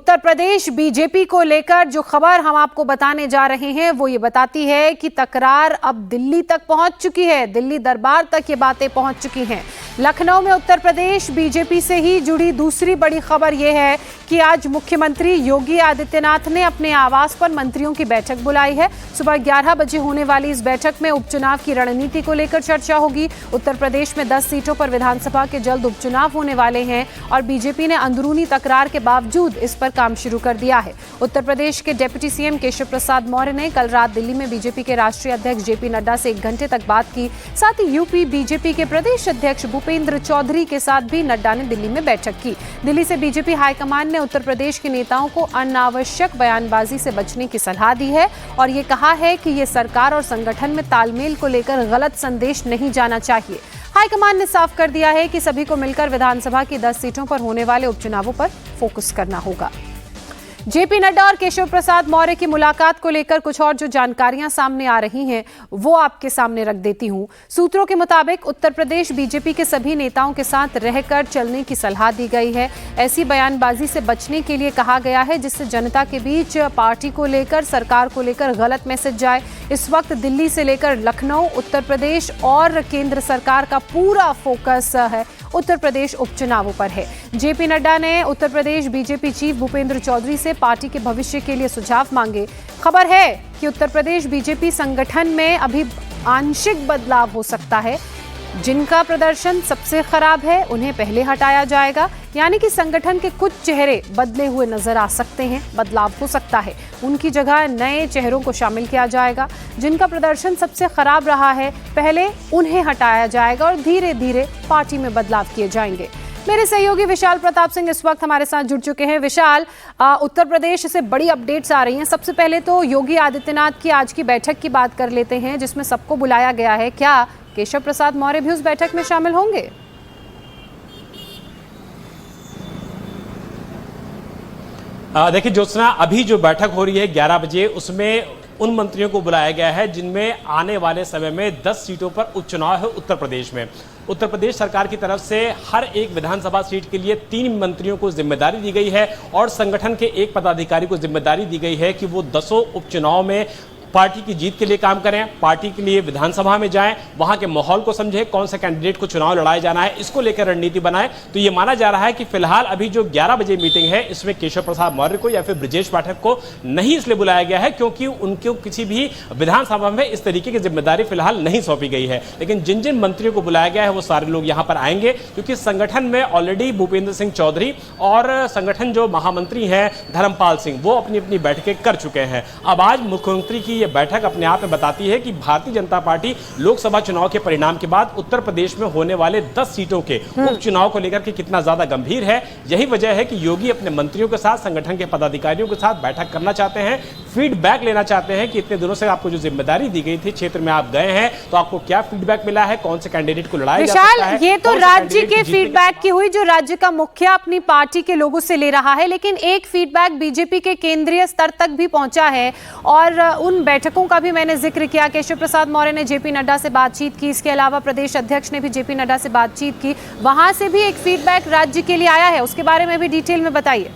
Uttar Pradesh BJP को लेकर जो खबर हम आपको बताने जा रहे हैं वो ये बताती है कि तकरार अब दिल्ली तक पहुंच चुकी है। दिल्ली दरबार तक ये बातें पहुंच चुकी हैं। लखनऊ में उत्तर प्रदेश बीजेपी से ही जुड़ी दूसरी बड़ी खबर ये है कि आज मुख्यमंत्री योगी आदित्यनाथ ने अपने आवास पर मंत्रियों की बैठक बुलाई है। सुबह 11 बजे होने वाली इस बैठक में उपचुनाव की रणनीति को लेकर चर्चा होगी। उत्तर प्रदेश में 10 सीटों पर विधानसभा के जल्द उपचुनाव होने वाले हैं और बीजेपी ने अंदरूनी तकरार के बावजूद इस पर काम शुरू कर दिया है। उत्तर प्रदेश के डिप्टी सीएम केशव प्रसाद मौर्य ने कल रात दिल्ली में बीजेपी के राष्ट्रीय अध्यक्ष जेपी नड्डा से 1 घंटे तक बात की। साथ ही यूपी बीजेपी के प्रदेश अध्यक्ष भूपेंद्र चौधरी के साथ भी नड्डा ने दिल्ली में बैठक की। दिल्ली से बीजेपी हाईकमान ने उत्तर प्रदेश के नेताओं को अनावश्यक बयानबाजी से बचने की सलाह दी है और ये कहा है कि ये सरकार और संगठन में तालमेल को लेकर गलत संदेश नहीं जाना चाहिए। हाईकमान ने साफ कर दिया है कि सभी को मिलकर विधानसभा की 10 सीटों पर होने वाले उपचुनावों पर फोकस करना होगा। जेपी नड्डा और केशव प्रसाद मौर्य की मुलाकात को लेकर कुछ और जो जानकारियां सामने आ रही हैं वो आपके सामने रख देती हूं। सूत्रों के मुताबिक उत्तर प्रदेश बीजेपी के सभी नेताओं के साथ रहकर चलने की सलाह दी गई है। ऐसी बयानबाजी से बचने के लिए कहा गया है जिससे जनता के बीच पार्टी को लेकर, सरकार को लेकर गलत मैसेज जाए। इस वक्त दिल्ली से लेकर लखनऊ, उत्तर प्रदेश और केंद्र सरकार का पूरा फोकस है उत्तर प्रदेश उपचुनावों पर है। जेपी नड्डा ने उत्तर प्रदेश बीजेपी चीफ भूपेंद्र चौधरी से पार्टी के भविष्य के लिए सुझाव मांगे। खबर है कि उत्तर प्रदेश बीजेपी संगठन में अभी आंशिक बदलाव हो सकता है। जिनका प्रदर्शन सबसे खराब है उन्हें पहले हटाया जाएगा, यानी कि संगठन के कुछ चेहरे बदले हुए नजर आ सकते हैं, बदलाव हो सकता है। उनकी जगह नए चेहरों को शामिल किया जाएगा। जिनका प्रदर्शन सबसे खराब रहा है पहले उन्हें हटाया जाएगा और धीरे धीरे पार्टी में बदलाव किए जाएंगे। मेरे सहयोगी विशाल प्रताप सिंह इस वक्त हमारे साथ जुड़ चुके हैं। विशाल, उत्तर प्रदेश से बड़ी अपडेट्स आ रही हैं। सबसे पहले तो योगी आदित्यनाथ की आज की बैठक की बात कर लेते हैं जिसमें सबको बुलाया गया है। क्या केशव प्रसाद मौर्य भी उस बैठक में शामिल होंगे? देखिए ज्योत्सना, अभी जो बैठक हो रही है 11 बजे, उसमें उन मंत्रियों को बुलाया गया है जिनमें आने वाले समय में 10 सीटों पर उपचुनाव है उत्तर प्रदेश में। उत्तर प्रदेश सरकार की तरफ से हर एक विधानसभा सीट के लिए 3 मंत्रियों को जिम्मेदारी दी गई है और संगठन के एक पदाधिकारी को जिम्मेदारी दी गई है कि वो 10 उपचुनाव में पार्टी की जीत के लिए काम करें, पार्टी के लिए विधानसभा में जाएं, वहां के माहौल को समझें, कौन सा कैंडिडेट को चुनाव लड़ाया जाना है, इसको लेकर रणनीति बनाएं। तो ये माना जा रहा है कि फिलहाल अभी जो 11 बजे मीटिंग है इसमें केशव प्रसाद मौर्य को या फिर ब्रजेश पाठक को नहीं इसलिए बुलाया गया है क्योंकि उनको किसी भी विधानसभा में इस तरीके की जिम्मेदारी फिलहाल नहीं सौंपी गई है। लेकिन जिन जिन मंत्रियों को बुलाया गया है वो सारे लोग यहाँ पर आएंगे क्योंकि संगठन में ऑलरेडी भूपेंद्र सिंह चौधरी और संगठन जो महामंत्री हैं धर्मपाल सिंह वो अपनी अपनी बैठकें कर चुके हैं। अब आज मुख्यमंत्री की यह बैठक अपने आप में बताती है कि भारतीय जनता पार्टी लोकसभा चुनाव के परिणाम के बाद उत्तर प्रदेश में होने वाले 10 सीटों के उपचुनाव को लेकर के कितना ज्यादा गंभीर है। यही वजह है कि योगी अपने मंत्रियों के साथ, संगठन के पदाधिकारियों के साथ बैठक करना चाहते हैं, फीडबैक लेना चाहते हैं कि इतने दिनों से आपको जो जिम्मेदारी दी गई थी, क्षेत्र में आप गए हैं, तो आपको क्या फीडबैक मिला है, कौन से कैंडिडेट को लड़ाया जा सकता है। ये तो राज्य के फीडबैक की हुई, जो राज्य का मुखिया अपनी पार्टी के लोगों से ले रहा है, लेकिन एक फीडबैक बीजेपी के केंद्रीय स्तर तक भी पहुंचा है और उन बैठकों का भी मैंने जिक्र किया। केशव प्रसाद मौर्य ने जेपी नड्डा से बातचीत की, इसके अलावा प्रदेश अध्यक्ष ने भी जेपी नड्डा से बातचीत की। वहां से भी एक फीडबैक राज्य के लिए आया है, उसके बारे में भी डिटेल में बताइए।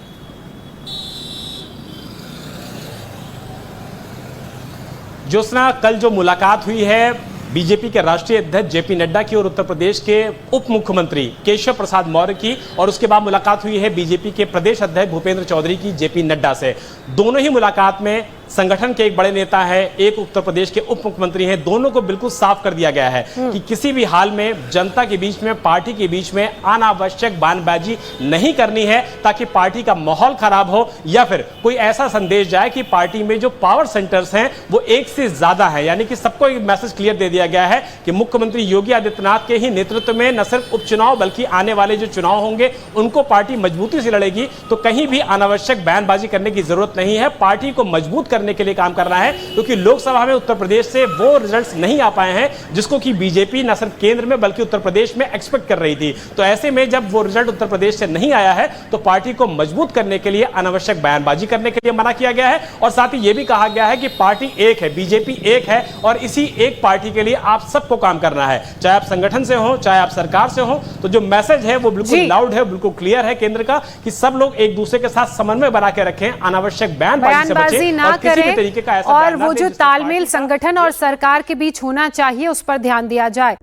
ज्योत्सना, कल जो मुलाकात हुई है बीजेपी के राष्ट्रीय अध्यक्ष जेपी नड्डा की और उत्तर प्रदेश के उप मुख्यमंत्री केशव प्रसाद मौर्य की, और उसके बाद मुलाकात हुई है बीजेपी के प्रदेश अध्यक्ष भूपेंद्र चौधरी की जेपी नड्डा से। दोनों ही मुलाकात में संगठन के एक बड़े नेता है, एक उत्तर प्रदेश के उप मुख्यमंत्री हैं, दोनों को बिल्कुल साफ कर दिया गया है कि किसी भी हाल में जनता के बीच में, पार्टी के बीच में अनावश्यक बयानबाजी नहीं करनी है ताकि पार्टी का माहौल खराब हो या फिर कोई ऐसा संदेश जाए कि पार्टी में जो पावर सेंटर्स हैं वो एक से ज्यादा है। यानी कि सबको एक मैसेज क्लियर दे दिया गया है कि मुख्यमंत्री योगी आदित्यनाथ के ही नेतृत्व में न सिर्फ उपचुनाव बल्कि आने वाले जो चुनाव होंगे उनको पार्टी मजबूती से लड़ेगी। तो कहीं भी अनावश्यक बयानबाजी करने की जरूरत नहीं है। पार्टी को मजबूत करने के लिए काम करना है, क्योंकि लोकसभा में उत्तर प्रदेश से वो रिजल्ट्स नहीं आ पाए हैं जिसको कि बीजेपी न सिर्फ केंद्र में बल्कि उत्तर प्रदेश में एक्सपेक्ट कर रही थी। तो ऐसे में जब वो रिजल्ट उत्तर प्रदेश से नहीं आया है तो पार्टी को मजबूत करने के लिए अनावश्यक बयानबाजी करने के लिए मना किया गया है, और साथ ही यह भी कहा गया है कि पार्टी एक है, बीजेपी एक है, और इसी एक पार्टी के लिए आप सबको काम करना है, चाहे आप संगठन से हो चाहे आप सरकार से हो। तो जो मैसेज है वो बिल्कुल लाउड है, बिल्कुल क्लियर है केंद्र का, कि सब लोग एक दूसरे के साथ समन्वय बना के रखें, अनावश्यक बयानबाजी ना करें, और वो जो तालमेल संगठन और सरकार के बीच होना चाहिए उस पर ध्यान दिया जाए।